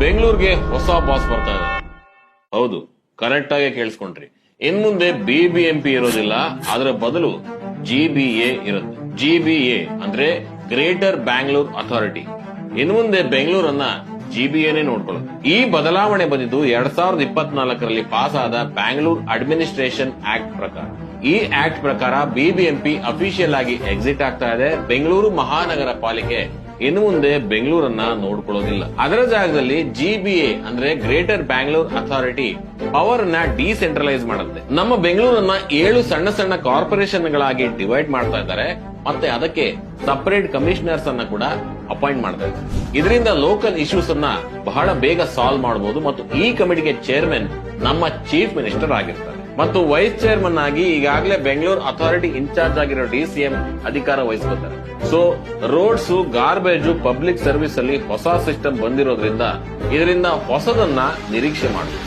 ಬೆಂಗಳೂರಿಗೆ ಹೊಸ ಬಾಸ್ ಬರ್ತಾ ಇದೆ. ಹೌದು, ಕರೆಕ್ಟ್ ಆಗಿ ಕೇಳಿಸ್ಕೊಂಡ್ರಿ. ಇನ್ ಮುಂದೆ ಬಿಬಿಎಂಪಿ ಇರೋದಿಲ್ಲ, ಅದರ ಬದಲು ಜಿಬಿಎ ಇರುತ್ತೆ. ಜಿಬಿಎ ಅಂದ್ರೆ ಗ್ರೇಟರ್ ಬ್ಯಾಂಗ್ಳೂರ್ ಅಥಾರಿಟಿ. ಇನ್ ಮುಂದೆ ಬೆಂಗಳೂರನ್ನ ಜಿಬಿಎನೇ ನೋಡ್ಕೊಳ್ಳುತ್ತೆ. ಈ ಬದಲಾವಣೆ ಬಂದಿದ್ದು 2024ರಲ್ಲಿ ಪಾಸ್ ಆದ ಬ್ಯಾಂಗ್ಳೂರ್ ಅಡ್ಮಿನಿಸ್ಟ್ರೇಷನ್ ಆಕ್ಟ್ ಪ್ರಕಾರ. ಈ ಆಕ್ಟ್ ಪ್ರಕಾರ ಬಿಬಿಎಂಪಿ ಅಫಿಷಿಯಲ್ ಆಗಿ ಎಕ್ಸಿಟ್ ಆಗ್ತಾ ಇದೆ. ಬೆಂಗಳೂರು ಮಹಾನಗರ ಪಾಲಿಕೆ ಇನ್ನು ಮುಂದೆ ಬೆಂಗಳೂರನ್ನ ನೋಡ್ಕೊಳ್ಳೋದಿಲ್ಲ. ಅದರ ಜಾಗದಲ್ಲಿ ಜಿಬಿಎ ಅಂದ್ರೆ ಗ್ರೇಟರ್ ಬ್ಯಾಂಗ್ಳೂರ್ ಅಥಾರಿಟಿ ಪವರ್ ಅನ್ನ ಡಿಸೆಂಟ್ರಲೈಸ್ ಮಾಡುತ್ತೆ. ನಮ್ಮ ಬೆಂಗಳೂರನ್ನ 7 ಸಣ್ಣ ಸಣ್ಣ ಕಾರ್ಪೊರೇಷನ್ ಗಳಾಗಿ ಡಿವೈಡ್ ಮಾಡ್ತಾ ಇದ್ದಾರೆ. ಮತ್ತೆ ಅದಕ್ಕೆ ಸಪರೇಟ್ ಕಮಿಷನರ್ಸ್ ಅನ್ನ ಕೂಡ ಅಪಾಯಿಂಟ್ ಮಾಡ್ತಾ ಇದ್ದಾರೆ. ಇದರಿಂದ ಲೋಕಲ್ ಇಶ್ಯೂಸ್ ಅನ್ನ ಬಹಳ ಬೇಗ ಸಾಲ್ವ್ ಮಾಡಬಹುದು. ಮತ್ತು ಈ ಕಮಿಟಿಗೆ ಚೇರ್ಮನ್ ನಮ್ಮ ಚೀಫ್ ಮಿನಿಸ್ಟರ್ ಆಗಿರ್ತಾರೆ. ಮತ್ತು ವೈಸ್ ಚೇರ್ಮನ್ ಆಗಿ ಈಗಾಗಲೇ ಬೆಂಗಳೂರು ಅಥಾರಿಟಿ ಇನ್ಚಾರ್ಜ್ ಆಗಿರೋ ಡಿಸಿಎಂ ಅಧಿಕಾರ ವಹಿಸ್ಕೊತಾರೆ. So roads, garbage, public service ಅಲ್ಲಿ ಹೊಸ ಸಿಸ್ಟಮ್ ಬಂದಿರೋದ್ರಿಂದ ಇದರಿಂದ ಹೊಸದನ್ನ ನಿರೀಕ್ಷೆ ಮಾಡಬಹುದು.